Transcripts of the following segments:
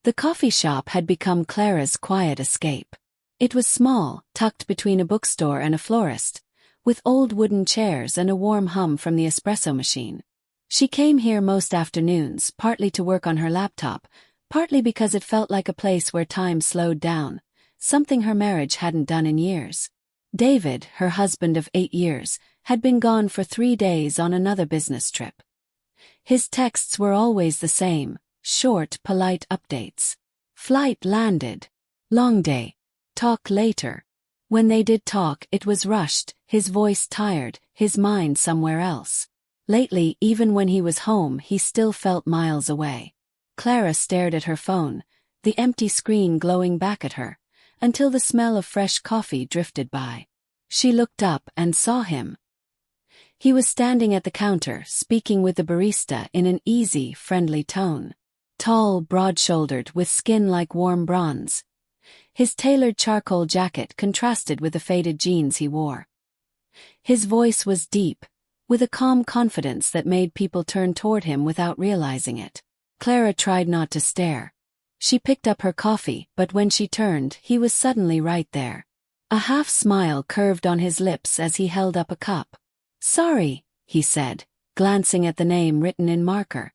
The coffee shop had become Clara's quiet escape. It was small, tucked between a bookstore and a florist, with old wooden chairs and a warm hum from the espresso machine. She came here most afternoons, partly to work on her laptop, partly because it felt like a place where time slowed down, something her marriage hadn't done in years. David, her husband of 8 years, had been gone for 3 days on another business trip. His texts were always the same, short, polite updates. Flight landed. Long day. Talk later. When they did talk, it was rushed, his voice tired, his mind somewhere else. Lately, even when he was home, he still felt miles away. Clara stared at her phone, the empty screen glowing back at her, until the smell of fresh coffee drifted by. She looked up and saw him. He was standing at the counter, speaking with the barista in an easy, friendly tone. Tall, broad-shouldered, with skin like warm bronze. His tailored charcoal jacket contrasted with the faded jeans he wore. His voice was deep, with a calm confidence that made people turn toward him without realizing it. Clara tried not to stare. She picked up her coffee, but when she turned, he was suddenly right there. A half-smile curved on his lips as he held up a cup. "Sorry," he said, glancing at the name written in marker.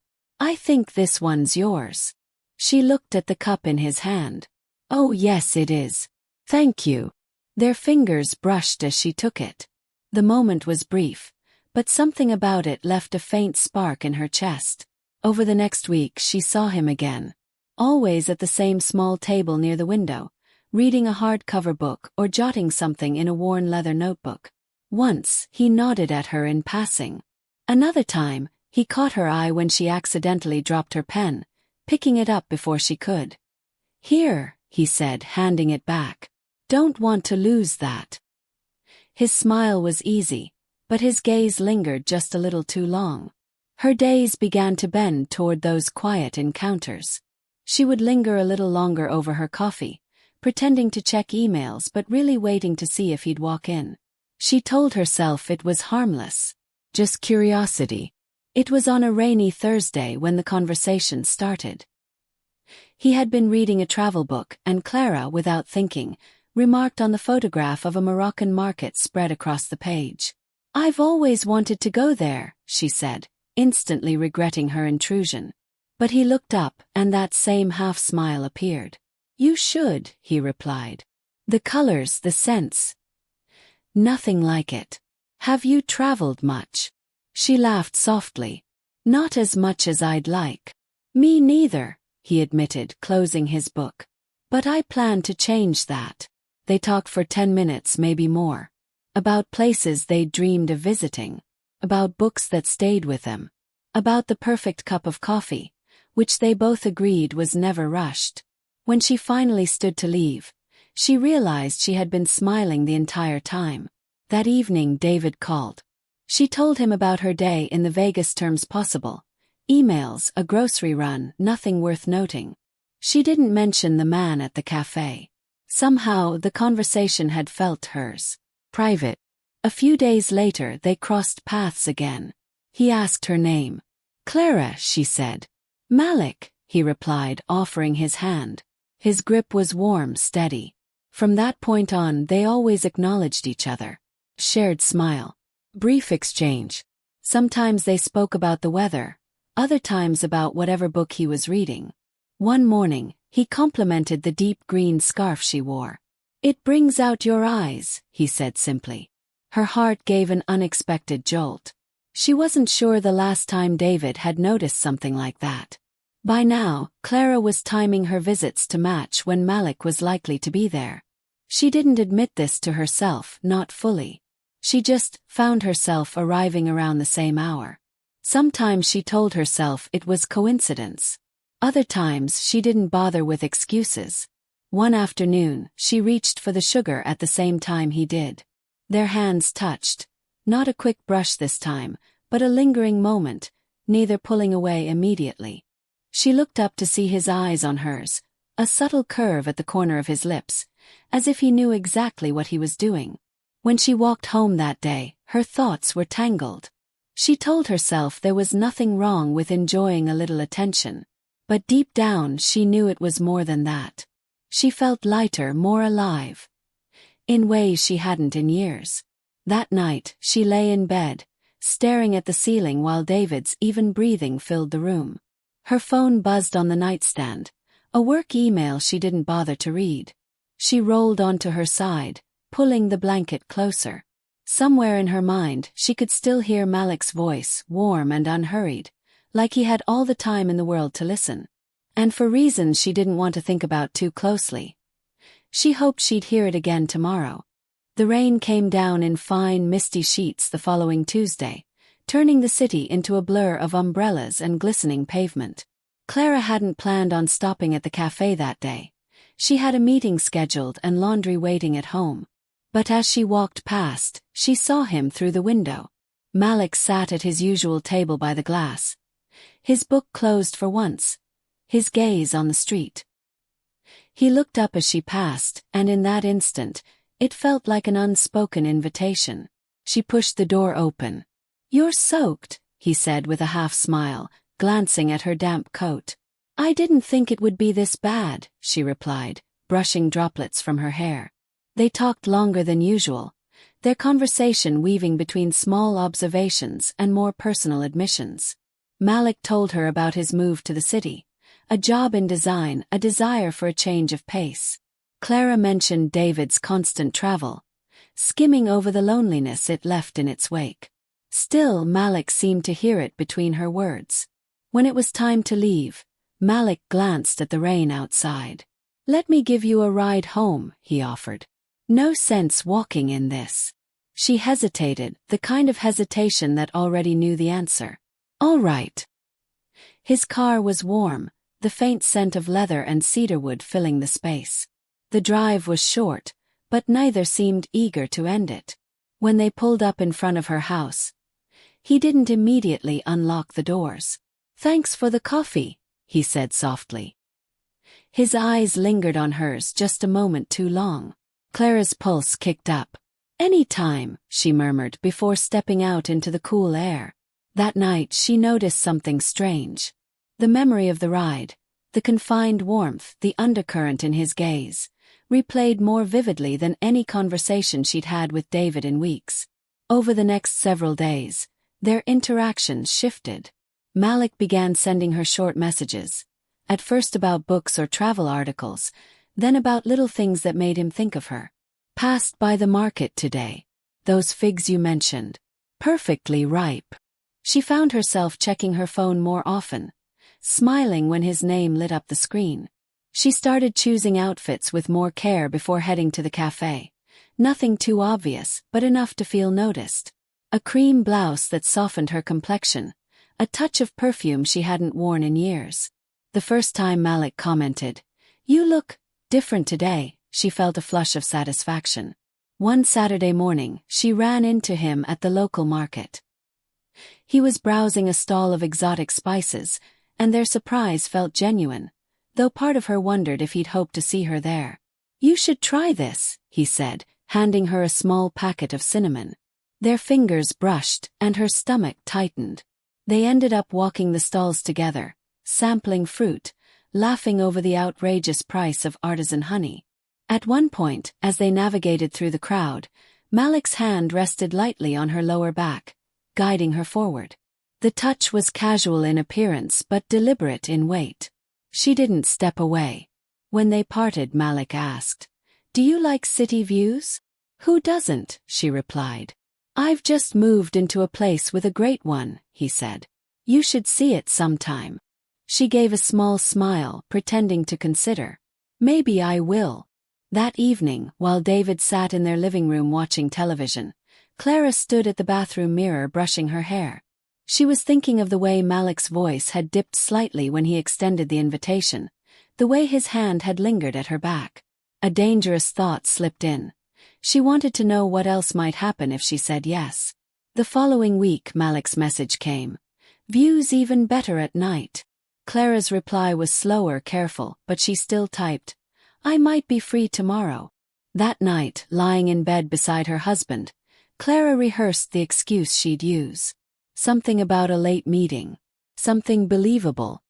"I think this one's yours." She looked at the cup in his hand. "Oh yes, it is. Thank you." Their fingers brushed as she took it. The moment was brief, but something about it left a faint spark in her chest. Over the next week she saw him again. Always at the same small table near the window, reading a hardcover book or jotting something in a worn leather notebook. Once, he nodded at her in passing. Another time, he caught her eye when she accidentally dropped her pen, picking it up before she could. "Here," he said, handing it back. "Don't want to lose that." His smile was easy, but his gaze lingered just a little too long. Her days began to bend toward those quiet encounters. She would linger a little longer over her coffee, pretending to check emails but really waiting to see if he'd walk in. She told herself it was harmless. Just curiosity. It was on a rainy Thursday when the conversation started. He had been reading a travel book, and Clara, without thinking, remarked on the photograph of a Moroccan market spread across the page. "I've always wanted to go there," she said, instantly regretting her intrusion. But he looked up, and that same half-smile appeared. "You should," he replied. "The colors, the scents. Nothing like it. Have you traveled much?" She laughed softly. "Not as much as I'd like." "Me neither," he admitted, closing his book. "But I plan to change that." They talked for 10 minutes, maybe more. About places they'd dreamed of visiting. About books that stayed with them. About the perfect cup of coffee, which they both agreed was never rushed. When she finally stood to leave, she realized she had been smiling the entire time. That evening David called. She told him about her day in the vaguest terms possible. Emails, a grocery run, nothing worth noting. She didn't mention the man at the cafe. Somehow, the conversation had felt hers. Private. A few days later, they crossed paths again. He asked her name. "Clara," she said. "Malik," he replied, offering his hand. His grip was warm, steady. From that point on, they always acknowledged each other. Shared smile. Brief exchange. Sometimes they spoke about the weather, other times about whatever book he was reading. One morning, he complimented the deep green scarf she wore. "It brings out your eyes," he said simply. Her heart gave an unexpected jolt. She wasn't sure the last time David had noticed something like that. By now, Clara was timing her visits to match when Malik was likely to be there. She didn't admit this to herself, not fully. She just found herself arriving around the same hour. Sometimes she told herself it was coincidence. Other times she didn't bother with excuses. One afternoon, she reached for the sugar at the same time he did. Their hands touched. Not a quick brush this time, but a lingering moment, neither pulling away immediately. She looked up to see his eyes on hers, a subtle curve at the corner of his lips, as if he knew exactly what he was doing. When she walked home that day, her thoughts were tangled. She told herself there was nothing wrong with enjoying a little attention. But deep down she knew it was more than that. She felt lighter, more alive. In ways she hadn't in years. That night, she lay in bed, staring at the ceiling while David's even breathing filled the room. Her phone buzzed on the nightstand, a work email she didn't bother to read. She rolled onto her side, pulling the blanket closer. Somewhere in her mind, she could still hear Malik's voice, warm and unhurried, like he had all the time in the world to listen. And for reasons she didn't want to think about too closely. She hoped she'd hear it again tomorrow. The rain came down in fine, misty sheets the following Tuesday, turning the city into a blur of umbrellas and glistening pavement. Clara hadn't planned on stopping at the cafe that day. She had a meeting scheduled and laundry waiting at home. But as she walked past, she saw him through the window. Malik sat at his usual table by the glass. His book closed for once, his gaze on the street. He looked up as she passed, and in that instant, it felt like an unspoken invitation. She pushed the door open. "You're soaked," he said with a half-smile, glancing at her damp coat. "I didn't think it would be this bad," she replied, brushing droplets from her hair. They talked longer than usual, their conversation weaving between small observations and more personal admissions. Malik told her about his move to the city, a job in design, a desire for a change of pace. Clara mentioned David's constant travel, skimming over the loneliness it left in its wake. Still, Malik seemed to hear it between her words. When it was time to leave, Malik glanced at the rain outside. "Let me give you a ride home," he offered. "No sense walking in this." She hesitated, the kind of hesitation that already knew the answer. "All right." His car was warm, the faint scent of leather and cedarwood filling the space. The drive was short, but neither seemed eager to end it. When they pulled up in front of her house, he didn't immediately unlock the doors. "Thanks for the coffee," he said softly. His eyes lingered on hers just a moment too long. Clara's pulse kicked up. "Any time," she murmured before stepping out into the cool air. That night she noticed something strange. The memory of the ride, the confined warmth, the undercurrent in his gaze, replayed more vividly than any conversation she'd had with David in weeks. Over the next several days, their interactions shifted. Malik began sending her short messages, at first about books or travel articles, then about little things that made him think of her. "Passed by the market today. Those figs you mentioned. Perfectly ripe." She found herself checking her phone more often, smiling when his name lit up the screen. She started choosing outfits with more care before heading to the cafe. Nothing too obvious, but enough to feel noticed. A cream blouse that softened her complexion, a touch of perfume she hadn't worn in years. The first time Malik commented, "You look different today," she felt a flush of satisfaction. One Saturday morning, she ran into him at the local market. He was browsing a stall of exotic spices, and their surprise felt genuine, though part of her wondered if he'd hoped to see her there. "You should try this," he said, handing her a small packet of cinnamon. Their fingers brushed, and her stomach tightened. They ended up walking the stalls together, sampling fruit, laughing over the outrageous price of artisan honey. At one point, as they navigated through the crowd, Malik's hand rested lightly on her lower back, guiding her forward. The touch was casual in appearance but deliberate in weight. She didn't step away. When they parted, Malik asked, "Do you like city views?" "Who doesn't?" she replied. "I've just moved into a place with a great one," he said. "You should see it sometime." She gave a small smile, pretending to consider. "Maybe I will." That evening, while David sat in their living room watching television, Clara stood at the bathroom mirror brushing her hair. She was thinking of the way Malik's voice had dipped slightly when he extended the invitation, the way his hand had lingered at her back. A dangerous thought slipped in. She wanted to know what else might happen if she said yes. The following week Malik's message came. "Views even better at night." Clara's reply was slower, careful, but she still typed, "I might be free tomorrow." That night, lying in bed beside her husband, Clara rehearsed the excuse she'd use. Something about a late meeting. Something believable.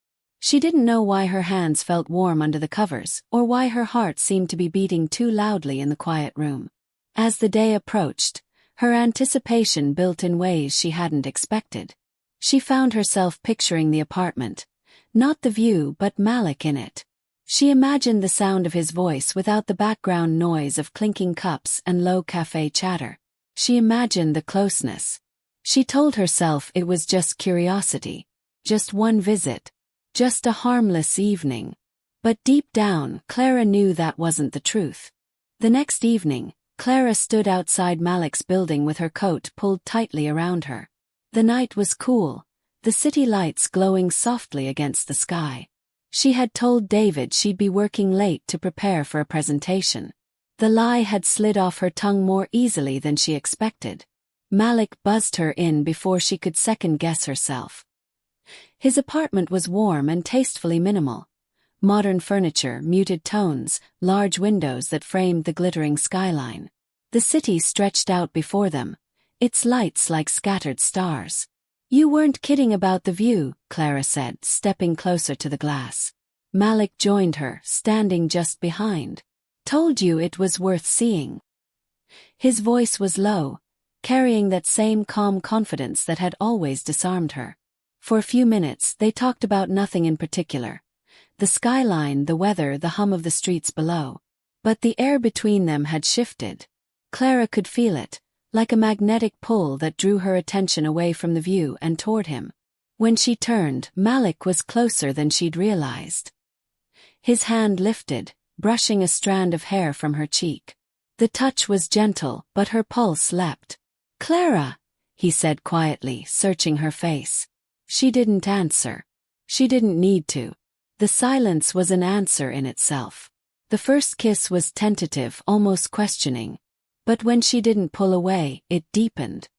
She didn't know why her hands felt warm under the covers, or why her heart seemed to be beating too loudly in the quiet room. As the day approached, her anticipation built in ways she hadn't expected. She found herself picturing the apartment, not the view but Malik in it. She imagined the sound of his voice without the background noise of clinking cups and low cafe chatter. She imagined the closeness. She told herself it was just curiosity, just one visit, just a harmless evening. But deep down, Clara knew that wasn't the truth. The next evening, Clara stood outside Malik's building with her coat pulled tightly around her. The night was cool, the city lights glowing softly against the sky. She had told David she'd be working late to prepare for a presentation. The lie had slid off her tongue more easily than she expected. Malik buzzed her in before she could second-guess herself. His apartment was warm and tastefully minimal. Modern furniture, muted tones, large windows that framed the glittering skyline. The city stretched out before them, its lights like scattered stars. "You weren't kidding about the view," Clara said, stepping closer to the glass. Malik joined her, standing just behind. "Told you it was worth seeing." His voice was low, carrying that same calm confidence that had always disarmed her. For a few minutes, they talked about nothing in particular. The skyline, the weather, the hum of the streets below. But the air between them had shifted. Clara could feel it, like a magnetic pull that drew her attention away from the view and toward him. When she turned, Malik was closer than she'd realized. His hand lifted, brushing a strand of hair from her cheek. The touch was gentle, but her pulse leapt. "Clara," he said quietly, searching her face. She didn't answer. She didn't need to. The silence was an answer in itself. The first kiss was tentative, almost questioning. But when she didn't pull away, it deepened.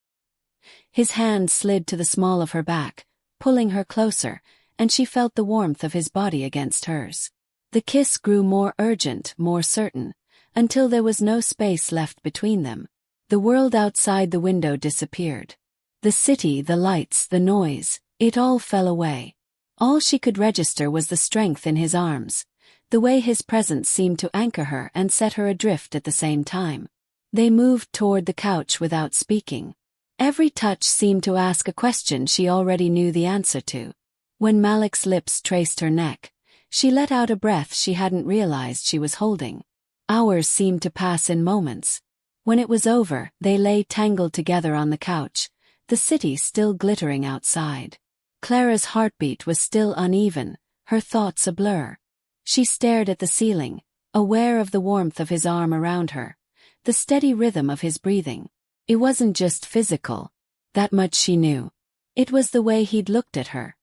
His hand slid to the small of her back, pulling her closer, and she felt the warmth of his body against hers. The kiss grew more urgent, more certain, until there was no space left between them. The world outside the window disappeared. The city, the lights, the noise, it all fell away. All she could register was the strength in his arms, the way his presence seemed to anchor her and set her adrift at the same time. They moved toward the couch without speaking. Every touch seemed to ask a question she already knew the answer to. When Malik's lips traced her neck, she let out a breath she hadn't realized she was holding. Hours seemed to pass in moments. When it was over, they lay tangled together on the couch, the city still glittering outside. Clara's heartbeat was still uneven, her thoughts a blur. She stared at the ceiling, aware of the warmth of his arm around her, the steady rhythm of his breathing. It wasn't just physical. That much she knew. It was the way he'd looked at her,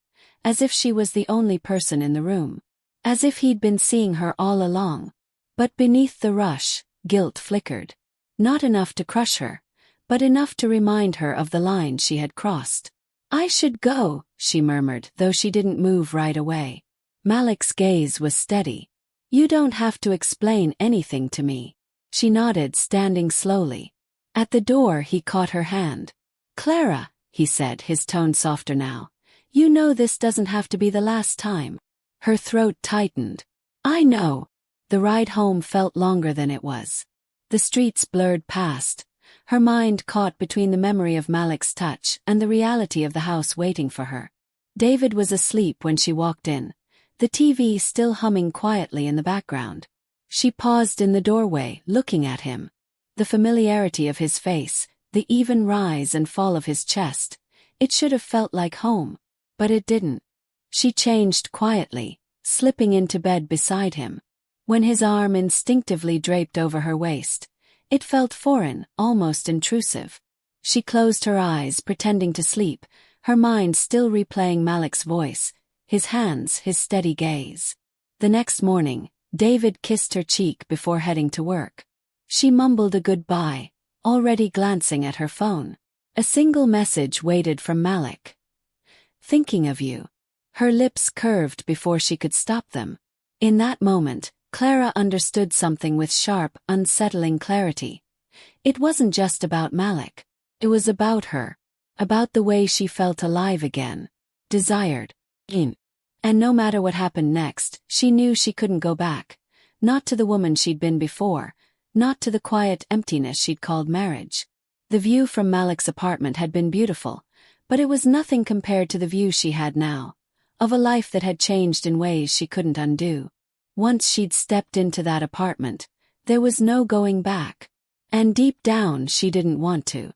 as if she was the only person in the room. As if he'd been seeing her all along. But beneath the rush, guilt flickered. Not enough to crush her, but enough to remind her of the line she had crossed. "I should go," she murmured, though she didn't move right away. Malik's gaze was steady. "You don't have to explain anything to me." She nodded, standing slowly. At the door he caught her hand. "Clara," he said, his tone softer now, "you know this doesn't have to be the last time." Her throat tightened. "I know." The ride home felt longer than it was. The streets blurred past, her mind caught between the memory of Malik's touch and the reality of the house waiting for her. David was asleep when she walked in, the TV still humming quietly in the background. She paused in the doorway, looking at him. The familiarity of his face, the even rise and fall of his chest, it should have felt like home, but it didn't. She changed quietly, slipping into bed beside him. When his arm instinctively draped over her waist, it felt foreign, almost intrusive. She closed her eyes, pretending to sleep, her mind still replaying Malik's voice, his hands, his steady gaze. The next morning, David kissed her cheek before heading to work. She mumbled a goodbye, already glancing at her phone. A single message waited from Malik. "Thinking of you." Her lips curved before she could stop them. In that moment, Clara understood something with sharp, unsettling clarity. It wasn't just about Malik. It was about her. About the way she felt alive again. Desired. And no matter what happened next, she knew she couldn't go back. Not to the woman she'd been before, not to the quiet emptiness she'd called marriage. The view from Malik's apartment had been beautiful, but it was nothing compared to the view she had now, of a life that had changed in ways she couldn't undo. Once she'd stepped into that apartment, there was no going back. And deep down she didn't want to.